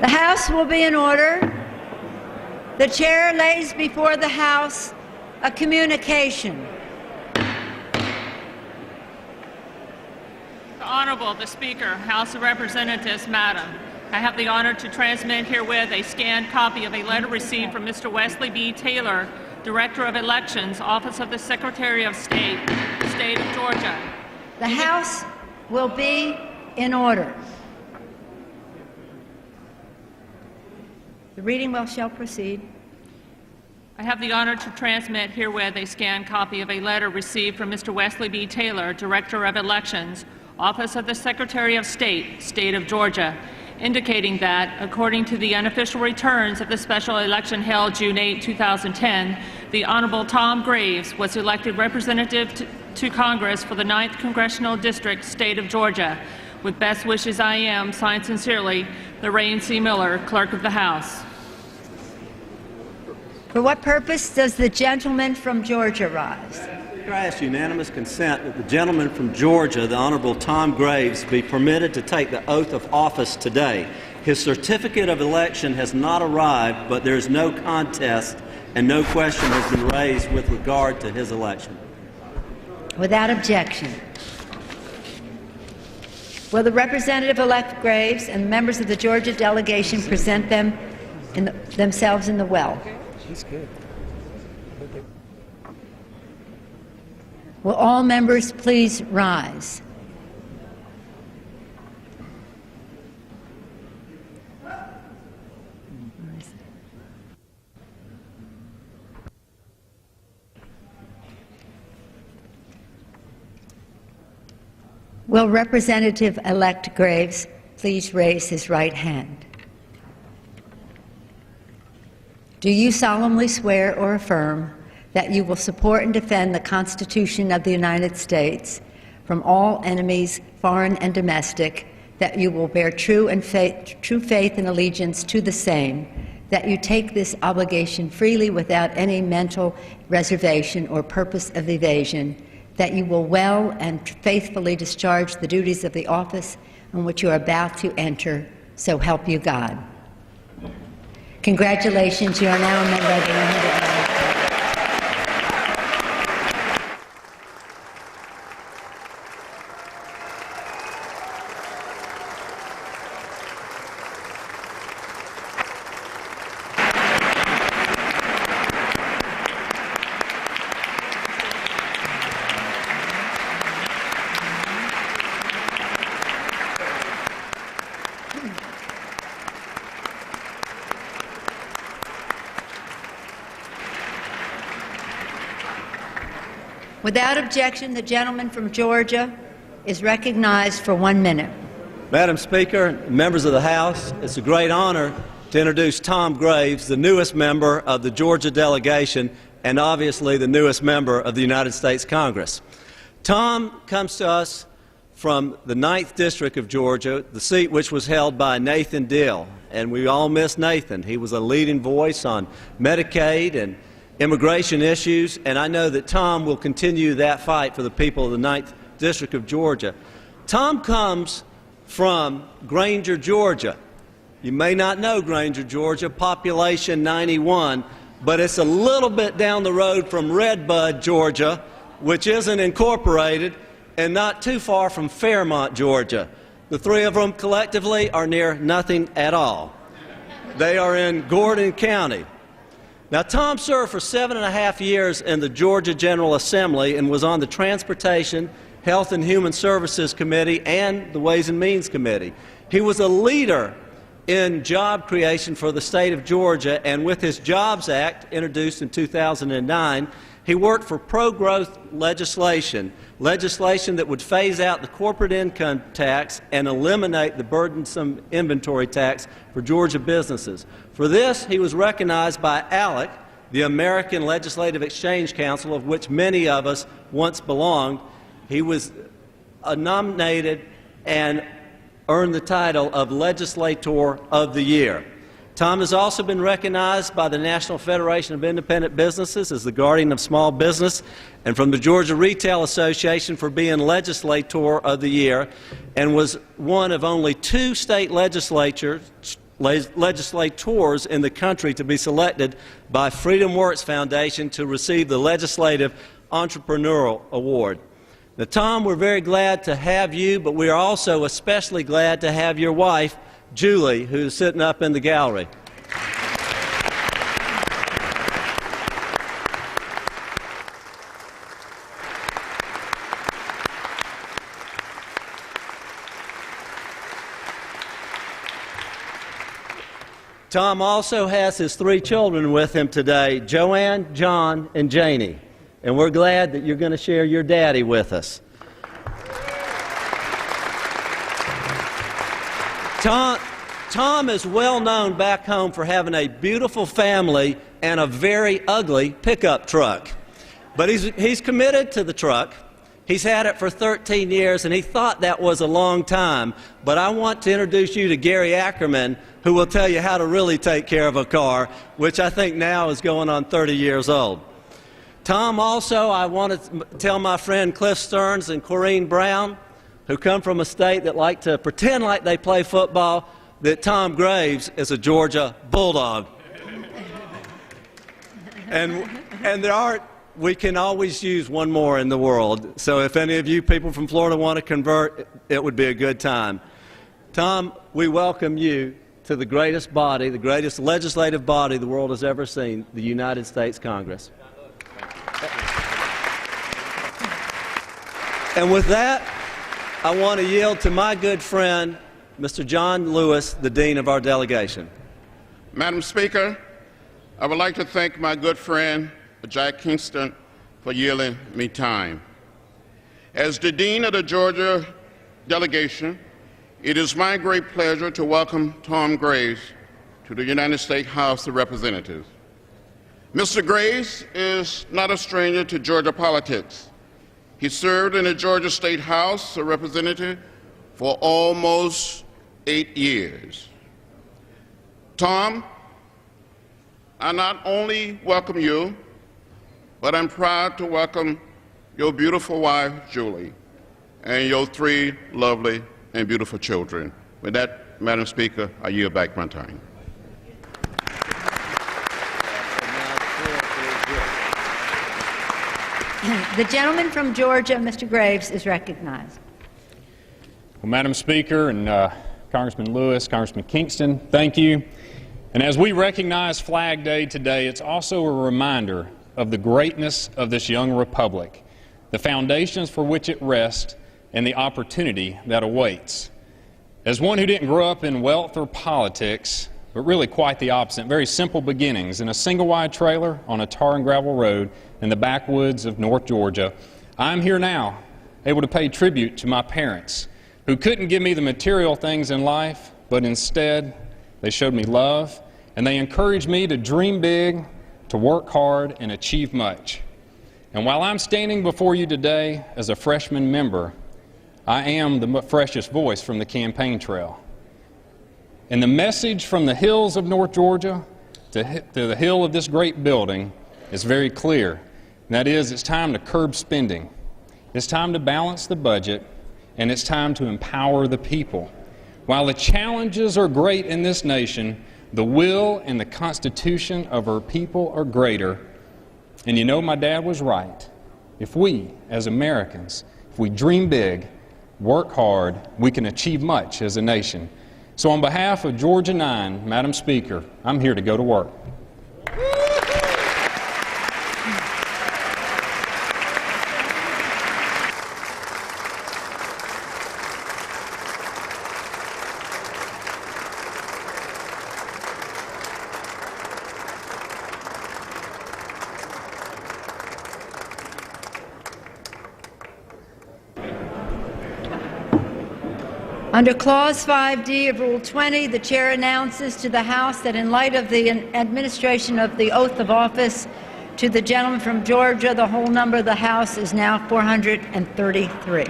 The House will be in order. The Chair lays before the House a communication. The Honorable the Speaker, House of Representatives, Madam, I have the honor to transmit herewith a scanned copy of a letter received from Mr. Wesley B. Taylor, Director of Elections, Office of the Secretary of State, State of Georgia. The House will be in order. The reading shall proceed. I have the honor to transmit herewith a scanned copy of a letter received from Mr. Wesley B. Taylor, Director of Elections, Office of the Secretary of State, State of Georgia, indicating that, according to the unofficial returns of the special election held June 8, 2010, the Honorable Tom Graves was elected representative to Congress for the 9th Congressional District, State of Georgia. With best wishes, I am, signed sincerely, Lorraine C. Miller, Clerk of the House. For what purpose does the gentleman from Georgia rise? I ask unanimous consent that the gentleman from Georgia, the Honorable Tom Graves, be permitted to take the oath of office today. His certificate of election has not arrived, but there is no contest and no question has been raised with regard to his election. Without objection. Will the Representative-elect Graves and members of the Georgia delegation present themselves in the well? That's good. Will all members please rise? Will Representative-elect Graves please raise his right hand? Do you solemnly swear or affirm that you will support and defend the Constitution of the United States from all enemies, foreign and domestic, that you will bear true faith and allegiance to the same, that you take this obligation freely without any mental reservation or purpose of evasion, that you will well and faithfully discharge the duties of the office in which you are about to enter, so help you God. Congratulations, you are now a member of the 100th. Without objection, the gentleman from Georgia is recognized for 1 minute. Madam Speaker, members of the House, it's a great honor to introduce Tom Graves, the newest member of the Georgia delegation and obviously the newest member of the United States Congress. Tom comes to us from the 9th District of Georgia, the seat which was held by Nathan Deal, and we all miss Nathan. He was a leading voice on Medicaid and immigration issues, and I know that Tom will continue that fight for the people of the 9th District of Georgia. Tom comes from Granger, Georgia. You may not know Granger, Georgia, population 91, but it's a little bit down the road from Redbud, Georgia, which isn't incorporated, and not too far from Fairmont, Georgia. The three of them collectively are near nothing at all. They are in Gordon County. Now, Tom served for 7.5 years in the Georgia General Assembly and was on the Transportation, Health and Human Services Committee and the Ways and Means Committee. He was a leader in job creation for the state of Georgia, and with his Jobs Act, introduced in 2009, he worked for pro-growth legislation that would phase out the corporate income tax and eliminate the burdensome inventory tax for Georgia businesses. For this, he was recognized by ALEC, the American Legislative Exchange Council, of which many of us once belonged. He was nominated and earned the title of Legislator of the Year. Tom has also been recognized by the National Federation of Independent Businesses as the guardian of small business, and from the Georgia Retail Association for being Legislator of the Year, and was one of only 2 state legislators legislators in the country to be selected by Freedom Works Foundation to receive the Legislative Entrepreneurial Award. Now, Tom, we're very glad to have you, but we are also especially glad to have your wife, Julie, who's sitting up in the gallery. Tom also has his 3 children with him today, Joanne, John, and Janie. And we're glad that you're going to share your daddy with us. Tom is well known back home for having a beautiful family and a very ugly pickup truck. But he's committed to the truck. He's had it for 13 years, and he thought that was a long time. But I want to introduce you to Gary Ackerman, who will tell you how to really take care of a car, which I think now is going on 30 years old. Tom, also, I want to tell my friend Cliff Stearns and Corrine Brown, who come from a state that like to pretend like they play football, that Tom Graves is a Georgia Bulldog. And we can always use one more in the world. So if any of you people from Florida want to convert, it would be a good time. Tom, we welcome you to the greatest body, the greatest legislative body the world has ever seen, the United States Congress. And with that, I want to yield to my good friend, Mr. John Lewis, the Dean of our delegation. Madam Speaker, I would like to thank my good friend, Jack Kingston, for yielding me time. As the Dean of the Georgia delegation, it is my great pleasure to welcome Tom Graves to the United States House of Representatives. Mr. Graves is not a stranger to Georgia politics. He served in the Georgia State House of Representatives for almost 8 years. Tom, I not only welcome you, but I'm proud to welcome your beautiful wife, Julie, and your 3 lovely and beautiful children. With that, Madam Speaker, I yield back my time. The gentleman from Georgia, Mr. Graves, is recognized. Well, Madam Speaker and Congressman Lewis, Congressman Kingston, thank you. And as we recognize Flag Day today, it's also a reminder of the greatness of this young republic, the foundations for which it rests, and the opportunity that awaits. As one who didn't grow up in wealth or politics, but really quite the opposite, very simple beginnings in a single-wide trailer on a tar and gravel road in the backwoods of North Georgia, I'm here now, able to pay tribute to my parents, who couldn't give me the material things in life, but instead they showed me love, and they encouraged me to dream big, to work hard, and achieve much. And while I'm standing before you today as a freshman member, I am the freshest voice from the campaign trail. And the message from the hills of North Georgia to the hill of this great building is very clear. And that is, it's time to curb spending. It's time to balance the budget, and it's time to empower the people. While the challenges are great in this nation, the will and the constitution of our people are greater. And you know, my dad was right. If we, as Americans, if we dream big, work hard, we can achieve much as a nation. So on behalf of Georgia 9, Madam Speaker, I'm here to go to work. Under Clause 5D of Rule 20, the Chair announces to the House that in light of the administration of the oath of office to the gentleman from Georgia, the whole number of the House is now 433.